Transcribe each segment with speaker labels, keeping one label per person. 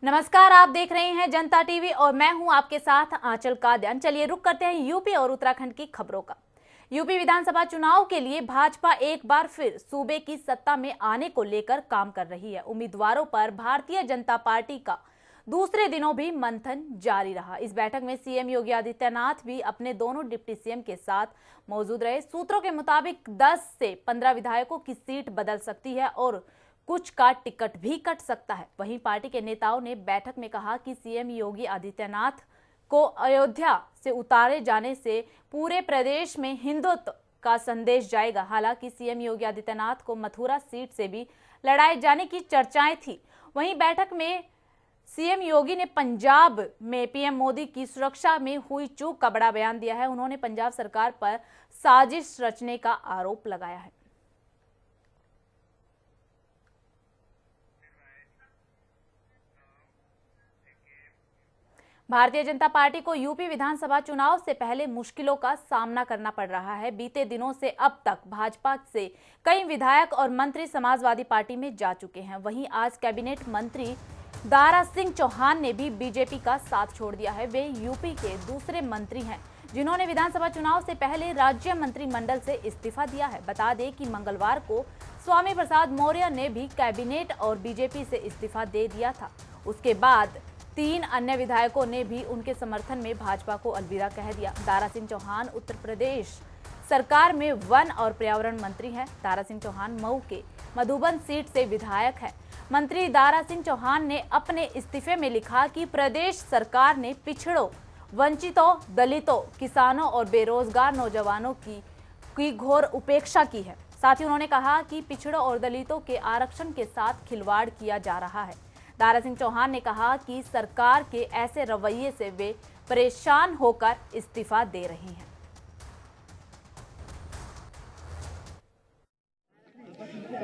Speaker 1: नमस्कार, आप देख रहे हैं जनता टीवी और मैं हूं आपके साथ आंचल कादियान। चलिए रुक करते हैं यूपी और उत्तराखंड की खबरों का। यूपी विधानसभा चुनाव के लिए भाजपा एक बार फिर सूबे की सत्ता में आने को लेकर काम कर रही है। उम्मीदवारों पर भारतीय जनता पार्टी का दूसरे दिनों भी मंथन जारी रहा। इस बैठक में सीएम योगी आदित्यनाथ भी अपने दोनों डिप्टी सीएम के साथ मौजूद रहे। सूत्रों के मुताबिक 10 से 15 विधायकों की सीट बदल सकती है और कुछ का टिकट भी कट सकता है। वहीं पार्टी के नेताओं ने बैठक में कहा कि सीएम योगी आदित्यनाथ को अयोध्या से उतारे जाने से पूरे प्रदेश में हिंदुत्व का संदेश जाएगा। हालांकि सीएम योगी आदित्यनाथ को मथुरा सीट से भी लड़ाए जाने की चर्चाएं थी। वहीं बैठक में सीएम योगी ने पंजाब में पीएम मोदी की सुरक्षा में हुई चूक का बड़ा बयान दिया है। उन्होंने पंजाब सरकार पर साजिश रचने का आरोप लगाया है। भारतीय जनता पार्टी को यूपी विधानसभा चुनाव से पहले मुश्किलों का सामना करना पड़ रहा है। बीते दिनों से अब तक भाजपा से कई विधायक और मंत्री समाजवादी पार्टी में जा चुके हैं। वहीं आज कैबिनेट मंत्री दारा सिंह चौहान ने भी बीजेपी का साथ छोड़ दिया है। वे यूपी के दूसरे मंत्री हैं जिन्होंने विधानसभा चुनाव से पहले राज्य मंत्रिमंडल से इस्तीफा दिया है। बता दें कि मंगलवार को स्वामी प्रसाद मौर्य ने भी कैबिनेट और बीजेपी से इस्तीफा दे दिया था। उसके बाद 3 अन्य विधायकों ने भी उनके समर्थन में भाजपा को अलविदा कह दिया। दारा सिंह चौहान उत्तर प्रदेश सरकार में वन और पर्यावरण मंत्री हैं। दारा सिंह चौहान मऊ के मधुबन सीट से विधायक है। मंत्री दारा सिंह चौहान ने अपने इस्तीफे में लिखा कि प्रदेश सरकार ने पिछड़ों, वंचितों, दलितों, किसानों और बेरोजगार नौजवानों की घोर उपेक्षा की है। साथ ही उन्होंने कहा कि पिछड़ों और दलितों के आरक्षण के साथ खिलवाड़ किया जा रहा है। दारा सिंह चौहान ने कहा कि सरकार के ऐसे रवैये से वे परेशान होकर इस्तीफा दे रहे हैं।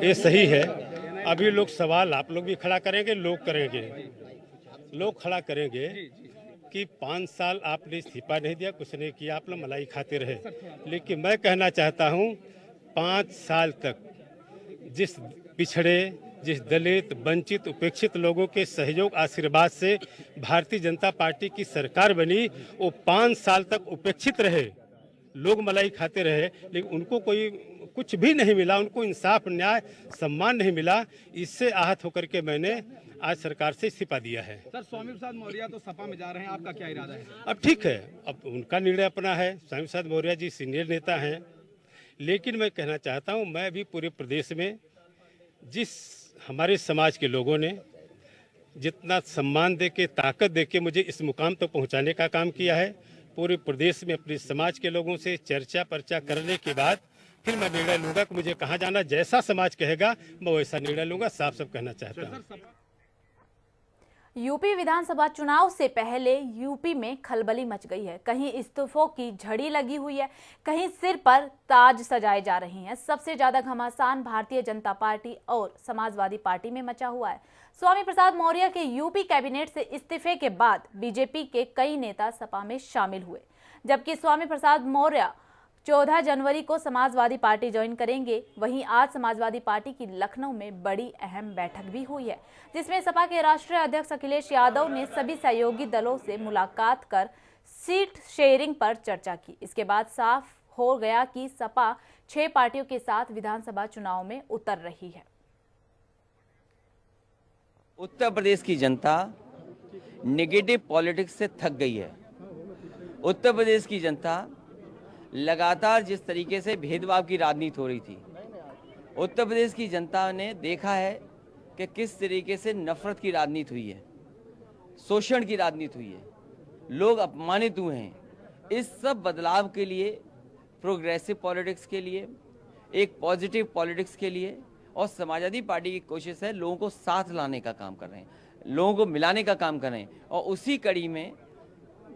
Speaker 2: ये सही है। अभी लोग सवाल आप लोग भी खड़ा करेंगे, लोग करेंगे, लोग खड़ा करेंगे कि 5 साल आपने इस्तीफा नहीं दिया, कुछ नहीं किया, आप लोग मलाई खाते रहे। लेकिन मैं कहना चाहता हूँ 5 साल तक जिस पिछड़े, जिस दलित, वंचित, उपेक्षित लोगों के सहयोग आशीर्वाद से भारतीय जनता पार्टी की सरकार बनी, वो 5 साल तक उपेक्षित रहे, लोग मलाई खाते रहे, लेकिन उनको कोई कुछ भी नहीं मिला, उनको इंसाफ, न्याय, सम्मान नहीं मिला। इससे आहत होकर के मैंने आज सरकार से इस्तीफा दिया है।
Speaker 3: सर, स्वामी प्रसाद मौर्य तो सपा में जा रहे हैं, आपका क्या इरादा है?
Speaker 2: अब ठीक है, अब उनका निर्णय अपना है। स्वामी प्रसाद मौर्य जी सीनियर नेता हैं, लेकिन मैं कहना चाहता हूँ मैं भी पूरे प्रदेश में जिस हमारे समाज के लोगों ने जितना सम्मान देके, ताकत देके मुझे इस मुकाम तक पहुंचाने का काम किया है, पूरे प्रदेश में अपने समाज के लोगों से चर्चा पर्चा करने के बाद फिर मैं निर्णय लूंगा कि मुझे कहाँ जाना। जैसा समाज कहेगा मैं वैसा निर्णय लूंगा, साफ साफ कहना चाहता हूँ।
Speaker 1: यूपी विधानसभा चुनाव से पहले यूपी में खलबली मच गई है। कहीं इस्तीफों की झड़ी लगी हुई है, कहीं सिर पर ताज सजाए जा रहे हैं। सबसे ज्यादा घमासान भारतीय जनता पार्टी और समाजवादी पार्टी में मचा हुआ है। स्वामी प्रसाद मौर्य के यूपी कैबिनेट से इस्तीफे के बाद बीजेपी के कई नेता सपा में शामिल हुए, जबकि स्वामी प्रसाद मौर्य 14 जनवरी को समाजवादी पार्टी ज्वाइन करेंगे। वहीं आज समाजवादी पार्टी की लखनऊ में बड़ी अहम बैठक भी हुई है, जिसमें सपा के राष्ट्रीय अध्यक्ष अखिलेश यादव ने सभी सहयोगी दलों से मुलाकात कर सीट शेयरिंग पर चर्चा की। इसके बाद साफ हो गया कि सपा 6 पार्टियों के साथ विधानसभा चुनाव में उतर रही है।
Speaker 4: उत्तर प्रदेश की जनता नेगेटिव पॉलिटिक्स से थक गई है। उत्तर प्रदेश की जनता लगातार जिस तरीके से भेदभाव की राजनीति हो रही थी, उत्तर प्रदेश की जनता ने देखा है कि किस तरीके से नफरत की राजनीति हुई है, शोषण की राजनीति हुई है, लोग अपमानित हुए हैं। इस सब बदलाव के लिए, प्रोग्रेसिव पॉलिटिक्स के लिए, एक पॉजिटिव पॉलिटिक्स के लिए और समाजवादी पार्टी की कोशिश है लोगों को साथ लाने का काम कर रहे हैं, लोगों को मिलाने का काम कर रहे हैं। और उसी कड़ी में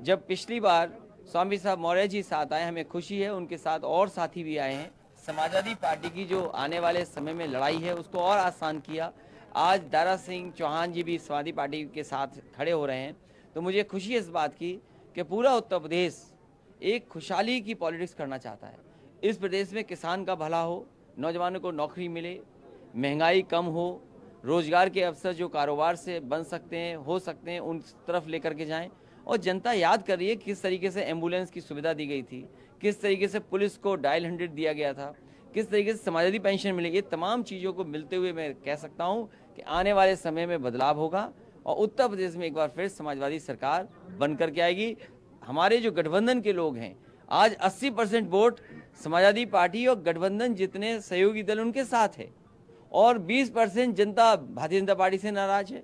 Speaker 4: जब पिछली बार स्वामी साहब मौर्य जी साथ आए, हमें खुशी है उनके साथ और साथी भी आए हैं। समाजवादी पार्टी की जो आने वाले समय में लड़ाई है उसको और आसान किया। आज दारा सिंह चौहान जी भी समाजवादी पार्टी के साथ खड़े हो रहे हैं, तो मुझे खुशी है इस बात की कि पूरा उत्तर प्रदेश एक खुशहाली की पॉलिटिक्स करना चाहता है। इस प्रदेश में किसान का भला हो, नौजवानों को नौकरी मिले, महंगाई कम हो, रोजगार के अवसर जो कारोबार से बन सकते हैं, हो सकते हैं, उन तरफ लेकर के जाएं। और जनता याद कर रही है किस तरीके से एम्बुलेंस की सुविधा दी गई थी, किस तरीके से पुलिस को डायल 100 दिया गया था, किस तरीके से समाजवादी पेंशन मिलेगी। ये तमाम चीज़ों को मिलते हुए मैं कह सकता हूँ कि आने वाले समय में बदलाव होगा और उत्तर प्रदेश में एक बार फिर समाजवादी सरकार बन करके आएगी। हमारे जो गठबंधन के लोग हैं, आज 80% वोट समाजवादी पार्टी और गठबंधन जितने सहयोगी दल उनके साथ है और 20% जनता भारतीय जनता पार्टी से नाराज है।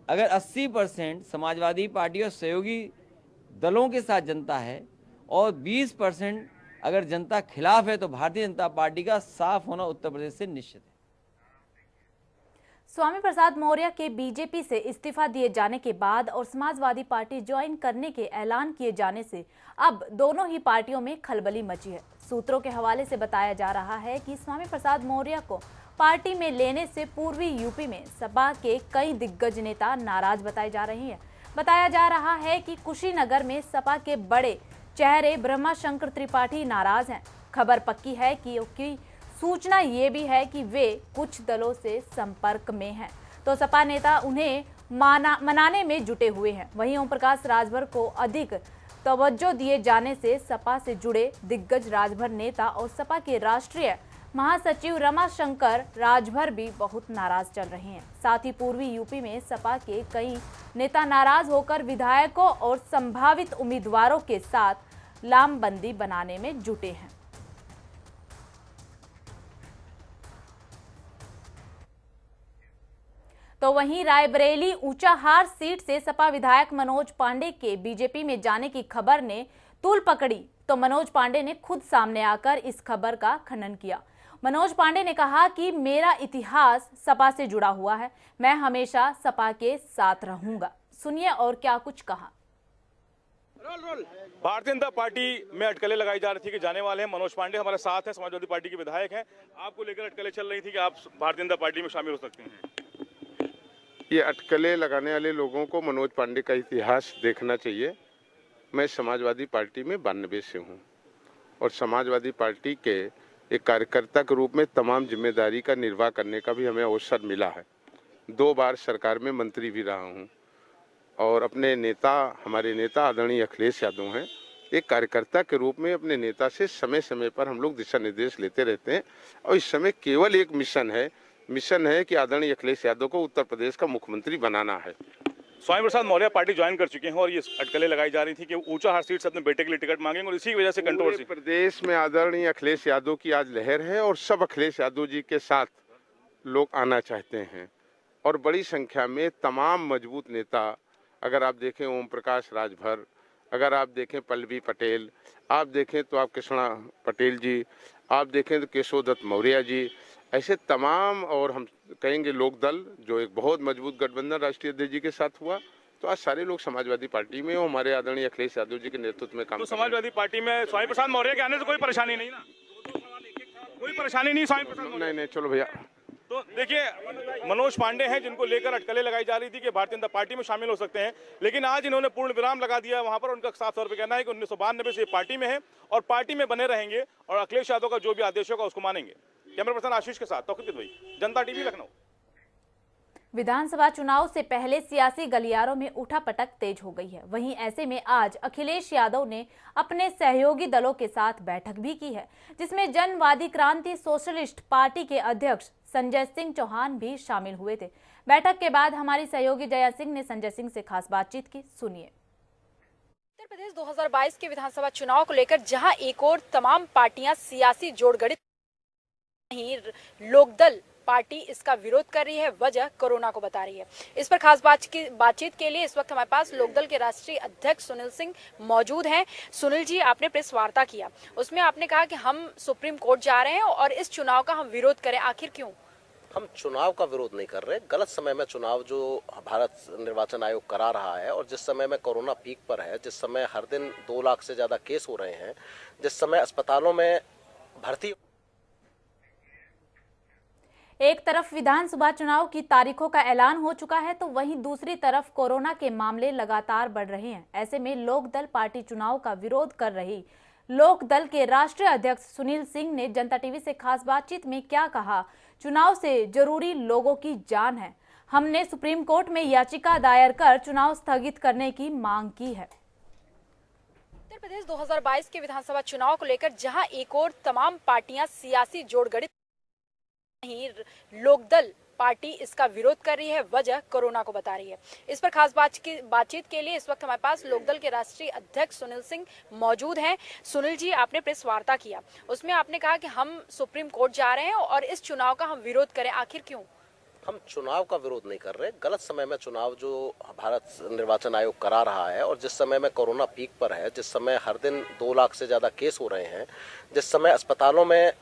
Speaker 4: अगर 80% समाजवादी पार्टी और सहयोगी दलों के साथ जनता है और 20% अगर जनता खिलाफ है, तो भारतीय जनता पार्टी का साफ होना उत्तर प्रदेश से निश्चित है।
Speaker 1: स्वामी प्रसाद मौर्य के बीजेपी से इस्तीफा दिए जाने के बाद और समाजवादी पार्टी ज्वाइन करने के ऐलान किए जाने से अब दोनों ही पार्टियों में खलबली मची है। सूत्रों के हवाले से बताया जा रहा है कि स्वामी प्रसाद मौर्य को पार्टी में लेने से पूर्वी यूपी में सपा के कई दिग्गज नेता नाराज बताए जा रहे हैं। बताया जा रहा है कि कुशीनगर में सपा के बड़े चेहरे ब्रह्माशंकर त्रिपाठी नाराज हैं। खबर पक्की है कि सूचना ये भी है कि वे कुछ दलों से संपर्क में हैं, तो सपा नेता उन्हें मनाने में जुटे हुए हैं। वहीं ओम प्रकाश राजभर को अधिक तवज्जो दिए जाने से सपा से जुड़े दिग्गज राजभर नेता और सपा के राष्ट्रीय महासचिव रमाशंकर राजभर भी बहुत नाराज चल रहे हैं। साथ ही पूर्वी यूपी में सपा के कई नेता नाराज होकर विधायकों और संभावित उम्मीदवारों के साथ लामबंदी बनाने में जुटे हैं। तो वहीं रायबरेली ऊंचाहार सीट से सपा विधायक मनोज पांडे के बीजेपी में जाने की खबर ने तूल पकड़ी, तो मनोज पांडे ने खुद सामने आकर इस खबर का खंडन किया। मनोज पांडे ने कहा कि मेरा इतिहास सपा से जुड़ा हुआ है, मैं हमेशा सपा के साथ रहूंगा। सुनिए और क्या कुछ कहा।
Speaker 5: भारतीय जनता पार्टी में अटकलें लगाई जा रही थी कि जाने वाले हैं मनोज पांडे हमारे साथ हैं, समाजवादी पार्टी के विधायक हैं। आपको लेकर अटकलें चल रही थी कि आप भारतीय जनता पार्टी में शामिल हो सकते हैं।
Speaker 6: ये अटकलें लगाने वाले लोगों को मनोज पांडे का इतिहास देखना चाहिए। मैं समाजवादी पार्टी में 92 से हूँ और समाजवादी पार्टी के एक कार्यकर्ता के रूप में तमाम जिम्मेदारी का निर्वाह करने का भी हमें अवसर मिला है। 2 बार सरकार में मंत्री भी रहा हूँ और अपने नेता, हमारे नेता आदरणीय अखिलेश यादव हैं, एक कार्यकर्ता के रूप में अपने नेता से समय समय पर हम लोग दिशा निर्देश लेते रहते हैं और इस समय केवल एक मिशन है कि आदरणीय अखिलेश यादव को उत्तर प्रदेश का मुख्यमंत्री बनाना है।
Speaker 5: स्वामी प्रसाद मौर्य पार्टी ज्वाइन कर चुके हैं और ये अटकलें लगाई जा रही थी कि ऊंचाहार सीट से अपने बेटे के लिए टिकट मांगेंगे और इसी की वजह से कंट्रोवर्सी।
Speaker 6: प्रदेश में आदरणीय अखिलेश यादव की आज लहर है और सब अखिलेश यादव जी के साथ लोग आना चाहते हैं और बड़ी संख्या में तमाम मजबूत नेता, अगर आप देखें ओम प्रकाश राजभर, अगर आप देखें पल्लवी पटेल, आप देखें तो आप कृष्णा पटेल जी, आप देखें तो केशव दत्त मौर्य जी, ऐसे तमाम, और हम कहेंगे लोक दल जो एक बहुत मजबूत गठबंधन राष्ट्रीय अध्यक्ष जी के साथ हुआ, तो आज सारे लोग समाजवादी पार्टी में हमारे आदरणीय अखिलेश यादव जी के नेतृत्व में काम।
Speaker 5: तो समाजवादी पार्टी में स्वामी प्रसाद मौर्य के आने से कोई परेशानी नहीं ना? कोई परेशानी नहीं स्वामी प्रसाद?
Speaker 6: नहीं, चलो भैया।
Speaker 5: तो देखिए, मनोज पांडे हैं जिनको लेकर अटकलें लगाई जा रही थी कि भारतीय जनता पार्टी में शामिल हो सकते हैं, लेकिन आज इन्होंने पूर्ण विराम लगा दिया। वहां पर उनका साफ तौर पर कहना है कि 1992 से पार्टी में है और पार्टी में बने रहेंगे और अखिलेश यादव का जो भी आदेश होगा उसको मानेंगे। कैमरा पर्सन आशीष के साथ तौकीर भाई, जनता टीवी, लखनऊ।
Speaker 1: विधानसभा चुनाव से पहले सियासी गलियारों में उठापटक तेज हो गई है। वहीं ऐसे में आज अखिलेश यादव ने अपने सहयोगी दलों के साथ बैठक भी की है, जिसमें जनवादी क्रांति सोशलिस्ट पार्टी के अध्यक्ष संजय सिंह चौहान भी शामिल हुए थे। बैठक के बाद हमारी सहयोगी जया सिंह ने संजय सिंह से खास बातचीत की, सुनिए।
Speaker 7: उत्तर प्रदेश 2022 के विधानसभा चुनाव को लेकर जहां एक और तमाम पार्टियां सियासी जोड़गढ़ित, वहीं लोकदल पार्टी इसका विरोध कर रही है। वजह कोरोना को बता रही है। इस पर खास बातचीत के लिए इस वक्त हमारे पास लोकदल के राष्ट्रीय अध्यक्ष सुनील सिंह मौजूद हैं। सुनील जी, आपने प्रेस वार्ता किया, उसमें आपने कहा कि हम सुप्रीम कोर्ट जा रहे हैं और इस चुनाव का हम विरोध करें, आखिर क्यों?
Speaker 8: हम चुनाव का विरोध नहीं कर रहे। गलत समय में चुनाव जो भारत निर्वाचन आयोग करा रहा है और जिस समय में कोरोना पीक पर है, जिस समय हर दिन 2 लाख से ज्यादा केस हो रहे हैं, जिस समय अस्पतालों में भर्ती,
Speaker 1: एक तरफ विधानसभा चुनाव की तारीखों का ऐलान हो चुका है, तो वहीं दूसरी तरफ कोरोना के मामले लगातार बढ़ रहे हैं। ऐसे में लोकदल पार्टी चुनाव का विरोध कर रही लोकदल के राष्ट्रीय अध्यक्ष सुनील सिंह ने जनता टीवी से खास बातचीत में क्या कहा, चुनाव से जरूरी लोगों की जान है। हमने सुप्रीम कोर्ट में याचिका दायर कर चुनाव स्थगित करने की मांग की है।
Speaker 7: उत्तर प्रदेश 2022 के विधानसभा चुनाव को लेकर जहां एक और तमाम पार्टियां सियासी जोड़गढ़ित, वहीं लोकदल पार्टी इसका विरोध कर रही है। वजह कोरोना को बता रही है। इस पर खास बातचीत के लिए इस वक्त हमारे पास लोकदल के राष्ट्रीय अध्यक्ष सुनील सिंह मौजूद हैं। सुनील जी, आपने प्रेस वार्ता किया, उसमें आपने कहा कि हम सुप्रीम कोर्ट जा रहे हैं और इस चुनाव का हम विरोध करें, आखिर क्यों?
Speaker 8: हम चुनाव का विरोध नहीं कर रहे। गलत समय में चुनाव जो भारत निर्वाचन आयोग करा रहा है और जिस समय में कोरोना पीक पर है, जिस समय हर दिन 2 लाख से ज्यादा केस हो रहे हैं, जिस समय अस्पतालों में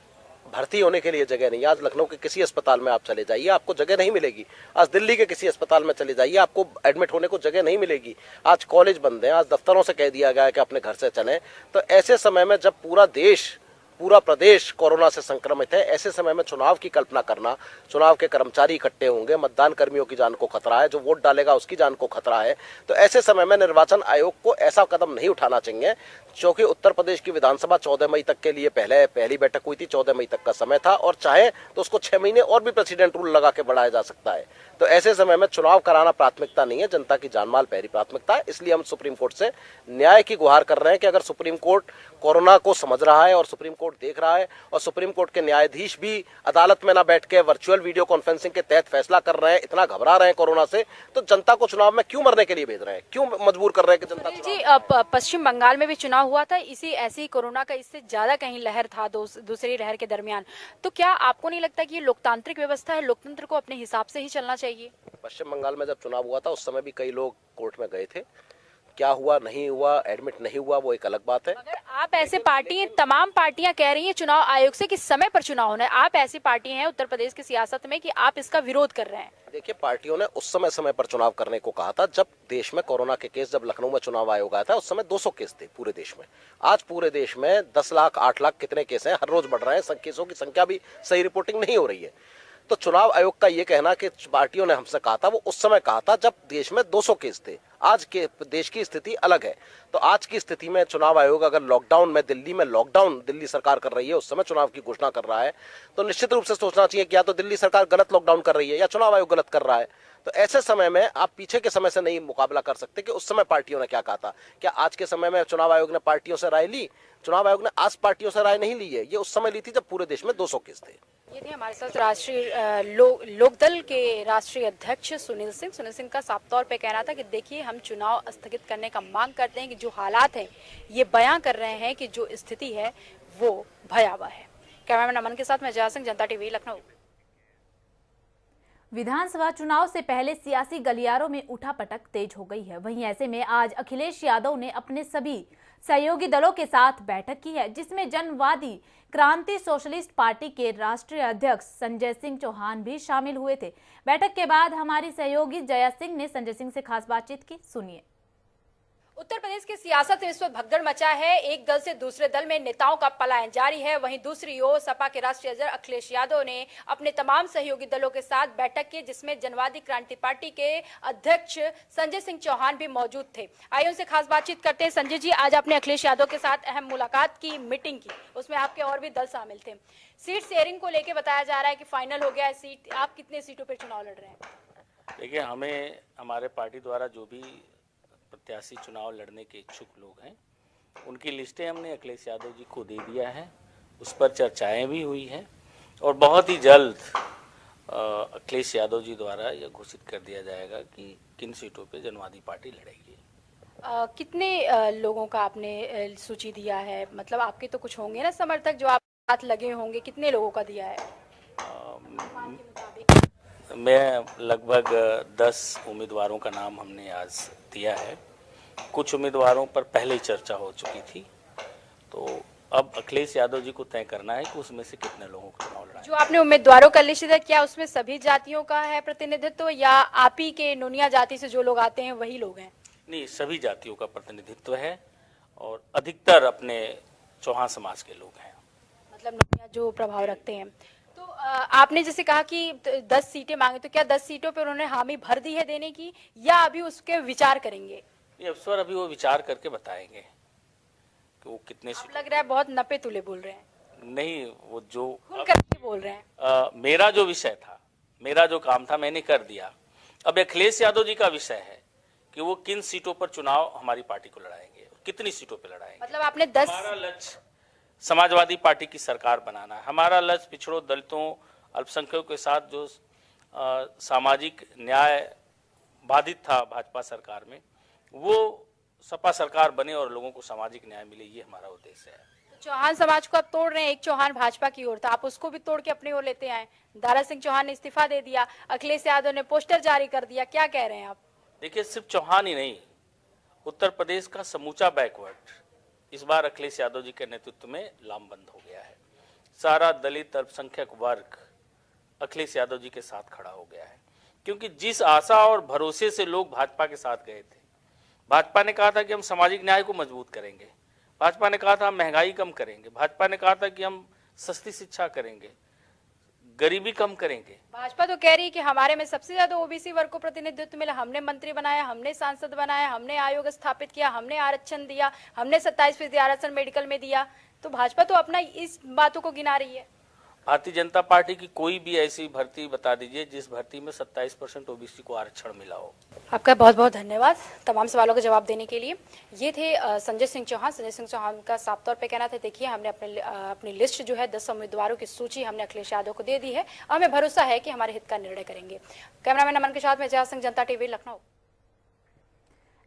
Speaker 8: भर्ती होने के लिए जगह नहीं। आज लखनऊ के किसी अस्पताल में आप चले जाइए, आपको जगह नहीं मिलेगी। आज दिल्ली के किसी अस्पताल में चले जाइए, आपको एडमिट होने को जगह नहीं मिलेगी। आज कॉलेज बंद हैं, आज दफ्तरों से कह दिया गया है कि अपने घर से चलें। तो ऐसे समय में जब पूरा प्रदेश कोरोना से संक्रमित है, ऐसे समय में चुनाव की कल्पना करना, चुनाव के कर्मचारी इकट्ठे होंगे, मतदान कर्मियों की जान को खतरा है, जो वोट डालेगा उसकी जान को खतरा है। तो ऐसे समय में निर्वाचन आयोग को ऐसा कदम नहीं उठाना चाहिए, क्योंकि उत्तर प्रदेश की विधानसभा 14 मई तक के लिए पहली बैठक हुई थी। 14 मई तक का समय था और चाहे तो उसको 6 महीने और भी प्रेसिडेंट रूल लगा के बढ़ाया जा सकता है। तो ऐसे समय में चुनाव कराना प्राथमिकता नहीं है, जनता की जानमाल पहली प्राथमिकता है। इसलिए हम सुप्रीम कोर्ट से न्याय की गुहार कर रहे हैं कि अगर सुप्रीम कोर्ट कोरोना को समझ रहा है और सुप्रीम कोर्ट देख रहा है और सुप्रीम कोर्ट के न्यायाधीश भी अदालत में ना बैठ के वर्चुअल वीडियो कॉन्फ्रेंसिंग के तहत फैसला कर रहे हैं, इतना घबरा रहे हैं कोरोना से, तो जनता को चुनाव में क्यों मरने के लिए भेज रहे हैं, क्यों मजबूर कर रहे हैं कि जनता
Speaker 7: जी, पश्चिम बंगाल में भी चुनाव हुआ था, ऐसी कोरोना का इससे ज्यादा कहीं लहर था दूसरी लहर के दरमियान। तो क्या आपको नहीं लगता कि ये लोकतांत्रिक व्यवस्था है, लोकतंत्र को अपने हिसाब से ही चलना चाहिए?
Speaker 8: पश्चिम बंगाल में जब चुनाव हुआ था उस समय भी कई लोग कोर्ट में गए थे। क्या हुआ नहीं हुआ, एडमिट नहीं हुआ, वो एक अलग बात है।
Speaker 7: अगर आप ऐसे तमाम पार्टियां कह रही हैं चुनाव आयोग से कि समय पर चुनाव होना है, आप ऐसी पार्टी हैं उत्तर प्रदेश की सियासत में कि आप इसका विरोध कर रहे हैं।
Speaker 8: देखिए, पार्टियों ने उस समय पर चुनाव करने को कहा था जब देश में कोरोना के केस, जब लखनऊ में चुनाव आयोग आया था उस समय 200 केस थे पूरे देश में। आज पूरे देश में 10 लाख 8 लाख कितने केस हैं, हर रोज बढ़ रहे हैं। केसों की संख्या भी सही रिपोर्टिंग नहीं हो रही है। तो चुनाव आयोग का ये कहना कि पार्टियों ने हमसे कहा था, वो उस समय कहा था जब देश में 200 केस थे। आज के देश की स्थिति अलग है। तो आज की स्थिति में चुनाव आयोग अगर लॉकडाउन में दिल्ली सरकार कर रही है, उस समय चुनाव की घोषणा कर रहा है, तो निश्चित रूप से सोचना चाहिए कि या तो दिल्ली सरकार गलत लॉकडाउन कर रही है या चुनाव आयोग गलत कर रहा है। तो ऐसे समय में आप पीछे के समय से नहीं मुकाबला कर सकते कि उस समय पार्टियों ने क्या कहा था। क्या आज के समय में चुनाव आयोग ने पार्टियों से राय ली? चुनाव आयोग ने आज पार्टियों से राय नहीं ली है, ये उस समय ली थी जब पूरे देश में 200 केस थे।
Speaker 7: ये थे हमारे साथ राष्ट्रीय लोकदल के राष्ट्रीय अध्यक्ष सुनील सिंह का साफ तौर पे कहना था कि देखिए, हम चुनाव स्थगित करने का मांग करते हैं कि जो हालात हैं ये बयां कर रहे हैं कि जो स्थिति है वो भयावह है। कैमरामैन अमन के साथ मैं जया सिंह, जनता टीवी, लखनऊ।
Speaker 1: विधानसभा चुनाव से पहले सियासी गलियारों में उठापटक तेज हो गई है। वहीं ऐसे में आज अखिलेश यादव ने अपने सभी सहयोगी दलों के साथ बैठक की है, जिसमें जनवादी क्रांति सोशलिस्ट पार्टी के राष्ट्रीय अध्यक्ष संजय सिंह चौहान भी शामिल हुए थे। बैठक के बाद हमारी सहयोगी जया सिंह ने संजय सिंह से खास बातचीत की, सुनिए।
Speaker 7: उत्तर प्रदेश की सियासत में इस वक्त भगदड़ मचा है। एक दल से दूसरे दल में नेताओं का पलायन जारी है। वहीं दूसरी ओर सपा के राष्ट्रीय अध्यक्ष अखिलेश यादव ने अपने तमाम सहयोगी दलों के साथ बैठक की, जिसमें जनवादी क्रांति पार्टी के अध्यक्ष संजय सिंह चौहान भी मौजूद थे। आइए उनसे खास बातचीत करते हैं। संजय जी, आज आपने अखिलेश यादव के साथ अहम मुलाकात की, मीटिंग की, उसमें आपके और भी दल शामिल थे। सीट शेयरिंग को लेकर बताया जा रहा है कि फाइनल हो गया है सीट। आप कितने सीटों पर चुनाव लड़ रहे हैं?
Speaker 9: देखिए, हमें हमारे पार्टी द्वारा जो भी प्रत्याशी चुनाव लड़ने के इच्छुक लोग हैं उनकी लिस्टें हमने अखिलेश यादव जी को दे दिया है। उस पर चर्चाएं भी हुई हैं और बहुत ही जल्द अखिलेश यादव जी द्वारा यह घोषित कर दिया जाएगा कि किन सीटों पे जनवादी पार्टी लड़ेगी।
Speaker 7: कितने लोगों का आपने सूची दिया है? मतलब आपके तो कुछ होंगे ना समर्थक जो आप साथ लगे होंगे, कितने लोगों का दिया है?
Speaker 9: मैं लगभग 10 उम्मीदवारों का नाम हमने आज दिया है। कुछ उम्मीदवारों पर पहले ही चर्चा हो चुकी थी, तो अब अखिलेश यादव जी को तय करना है कि उसमें से कितने लोगों को चुनाव लड़ाएं।
Speaker 7: जो आपने उम्मीदवारों का लिस्ट दिया, क्या उसमें सभी जातियों का है प्रतिनिधित्व या आप ही के नोनिया जाति से जो लोग आते हैं वही लोग हैं?
Speaker 9: नहीं, सभी जातियों का प्रतिनिधित्व है और अधिकतर अपने चौहान समाज के लोग हैं,
Speaker 7: मतलब नोनिया जो प्रभाव रखते हैं। तो आपने जैसे कहा कि 10 सीटें मांगे, तो क्या 10 सीटों पर उन्होंने हामी भर दी है देने की या अभी उसके विचार करेंगे?
Speaker 9: ये अफसर अभी वो विचार करके बताएंगे कि वो कितने सीट।
Speaker 7: लग रहा है बहुत नपे तुले बोल रहे हैं।
Speaker 9: नहीं, वो जो
Speaker 7: खुल कर बोल रहे हैं?
Speaker 9: मेरा जो विषय था, मेरा जो काम था, मैंने कर दिया। अब अखिलेश यादव जी का विषय है कि वो किन सीटों पर चुनाव हमारी पार्टी को लड़ाएंगे, कितनी सीटों पर लड़ाएंगे।
Speaker 7: मतलब आपने 10
Speaker 9: हमारा लक्ष्य समाजवादी पार्टी की सरकार बनाना है। हमारा लक्ष्य पिछड़ों, दलितों, अल्पसंख्यकों के साथ जो सामाजिक न्याय बाधित था भाजपा सरकार में, वो सपा सरकार बने और लोगों को सामाजिक न्याय मिले, ये हमारा उद्देश्य है।
Speaker 7: चौहान समाज को आप तोड़ रहे हैं। एक चौहान भाजपा की ओर था, आप उसको भी तोड़ के अपनी ओर लेते आए। दारा सिंह चौहान ने इस्तीफा दे दिया, अखिलेश यादव ने पोस्टर जारी कर दिया, क्या कह रहे हैं आप?
Speaker 9: देखिए, सिर्फ चौहान ही नहीं, उत्तर प्रदेश का समूचा बैकवर्ड इस बार अखिलेश यादव जी के नेतृत्व में लामबंद हो गया है। सारा दलित अल्पसंख्यक वर्ग अखिलेश यादव जी के साथ खड़ा हो गया है, क्योंकि जिस आशा और भरोसे से लोग भाजपा के साथ गए थे, भाजपा ने कहा था कि हम सामाजिक न्याय को मजबूत करेंगे, भाजपा ने कहा था हम महंगाई कम करेंगे, भाजपा ने कहा था कि हम सस्ती शिक्षा करेंगे, गरीबी कम करेंगे।
Speaker 7: भाजपा तो कह रही है कि हमारे में सबसे ज्यादा ओबीसी वर्ग को प्रतिनिधित्व मिला, हमने मंत्री बनाया, हमने सांसद बनाया, हमने आयोग स्थापित किया, हमने आरक्षण दिया, हमने 27% आरक्षण मेडिकल में दिया। तो भाजपा तो अपना इस बातों को गिना रही है।
Speaker 9: भारतीय जनता पार्टी की कोई भी ऐसी भर्ती बता दीजिए जिस भर्ती में 27% ओबीसी को आरक्षण मिला हो।
Speaker 7: आपका बहुत बहुत धन्यवाद तमाम सवालों का जवाब देने के लिए। ये थे संजय सिंह चौहान। संजय सिंह चौहान का साफ तौर पे कहना था, देखिए हमने अपनी लिस्ट जो है 10 उम्मीदवारों की सूची हमने अखिलेश यादव को दे दी है, हमें भरोसा है कि हमारे हित का निर्णय करेंगे। कैमरामैन अमन के साथ में जया सिंह, जनता टीवी, लखनऊ।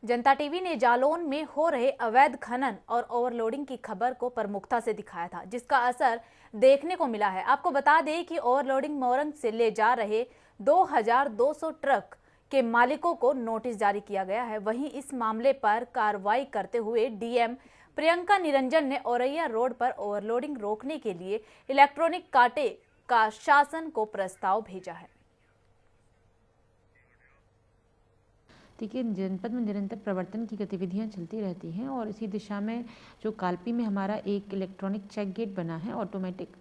Speaker 1: जनता टीवी ने जालौन में हो रहे अवैध खनन और ओवरलोडिंग की खबर को प्रमुखता से दिखाया था, जिसका असर देखने को मिला है। आपको बता दें कि ओवरलोडिंग मोरंग से ले जा रहे 2200 ट्रक के मालिकों को नोटिस जारी किया गया है। वहीं इस मामले पर कार्रवाई करते हुए डीएम प्रियंका निरंजन ने औरैया रोड पर ओवरलोडिंग रोकने के लिए इलेक्ट्रॉनिक कांटे का शासन को प्रस्ताव भेजा है।
Speaker 10: देखिए, जनपद में निरंतर प्रवर्तन की गतिविधियां चलती रहती हैं और इसी दिशा में जो कालपी में हमारा एक इलेक्ट्रॉनिक चेक गेट बना है ऑटोमेटिक,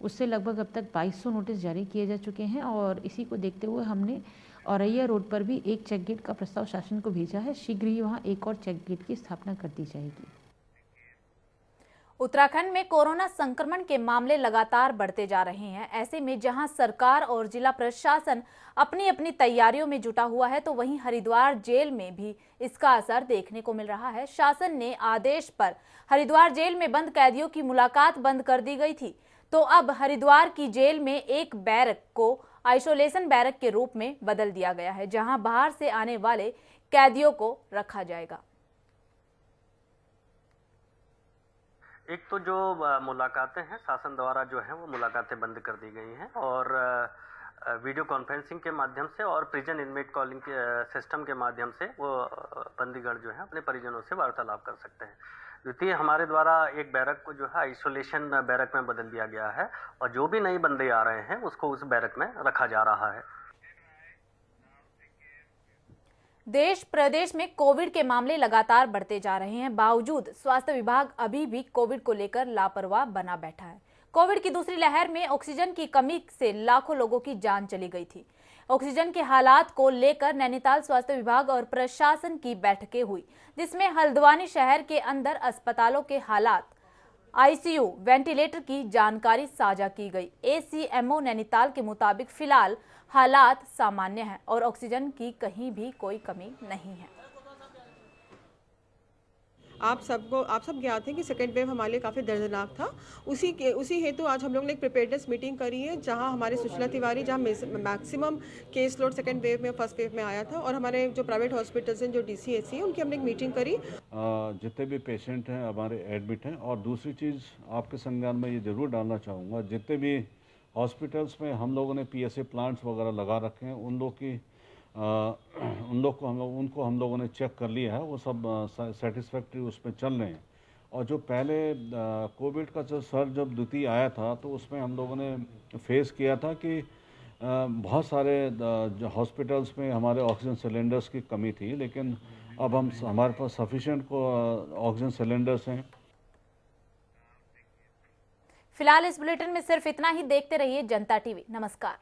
Speaker 10: उससे लगभग अब तक 2200 नोटिस जारी किए जा चुके हैं और इसी को देखते हुए हमने औरैया रोड पर भी एक चेक गेट का प्रस्ताव शासन को भेजा है। शीघ्र ही वहां एक और चेक गेट की स्थापना कर दी जाएगी।
Speaker 1: उत्तराखंड में कोरोना संक्रमण के मामले लगातार बढ़ते जा रहे हैं। ऐसे में जहां सरकार और जिला प्रशासन अपनी अपनी तैयारियों में जुटा हुआ है, तो वहीं हरिद्वार जेल में भी इसका असर देखने को मिल रहा है। शासन ने आदेश पर हरिद्वार जेल में बंद कैदियों की मुलाकात बंद कर दी गई थी, तो अब हरिद्वार की जेल में एक बैरक को आइसोलेशन बैरक के रूप में बदल दिया गया है, जहां बाहर से आने वाले कैदियों को रखा जाएगा।
Speaker 11: एक तो जो मुलाकातें हैं शासन द्वारा जो है वो मुलाकातें बंद कर दी गई हैं और वीडियो कॉन्फ्रेंसिंग के माध्यम से और प्रिजन इनमेट कॉलिंग के सिस्टम के माध्यम से वो बंदीगण जो है अपने परिजनों से वार्तालाप कर सकते हैं। द्वितीय, हमारे द्वारा एक बैरक को जो है आइसोलेशन बैरक में बदल दिया गया है और जो भी नए बंदे आ रहे हैं उसको उस बैरक में रखा जा रहा है।
Speaker 1: देश प्रदेश में कोविड के मामले लगातार बढ़ते जा रहे हैं, बावजूद स्वास्थ्य विभाग अभी भी कोविड को लेकर लापरवाह बना बैठा है। कोविड की दूसरी लहर में ऑक्सीजन की कमी से लाखों लोगों की जान चली गई थी। ऑक्सीजन के हालात को लेकर नैनीताल स्वास्थ्य विभाग और प्रशासन की बैठकें हुई, जिसमें हल्द्वानी शहर के अंदर अस्पतालों के हालात, आईसीयू, वेंटिलेटर की जानकारी साझा की गई। एसीएमओ नैनीताल के मुताबिक फिलहाल हालात सामान्य हैं और ऑक्सीजन की कहीं भी कोई कमी नहीं है।
Speaker 12: आप सब ज्ञात हैं कि सेकेंड वेव हमारे लिए काफ़ी दर्दनाक था। उसी हेतु आज हम लोग ने एक प्रिपेयर्डनेस मीटिंग करी है, जहां हमारे सुशीला तिवारी, जहां maximum case load second wave में फर्स्ट वेव में आया था, और हमारे जो प्राइवेट हॉस्पिटल्स हैं, जो डीसीएचसी हैं, उनकी हमने एक मीटिंग करी।
Speaker 13: जितने भी पेशेंट हैं हमारे एडमिट हैं, और दूसरी चीज़ आपके संज्ञान में ये ज़रूर डालना चाहूँगा, जितने भी हॉस्पिटल्स में हम लोगों ने पीएसए प्लांट्स वगैरह लगा रखे हैं, उनको हम लोगों ने चेक कर लिया है, वो सब सेटिस्फैक्ट्री उसमें चल रहे हैं। और जो पहले कोविड का जो सर जब द्वितीय आया था, तो उसमें हम लोगों ने फेस किया था कि बहुत सारे जो हॉस्पिटल्स में हमारे ऑक्सीजन सिलेंडर्स की कमी थी, लेकिन अब हमारे पास सफिशिएंट ऑक्सीजन सिलेंडर्स हैं।
Speaker 1: फिलहाल इस बुलेटिन में सिर्फ इतना ही। देखते रहिए जनता टीवी। नमस्कार।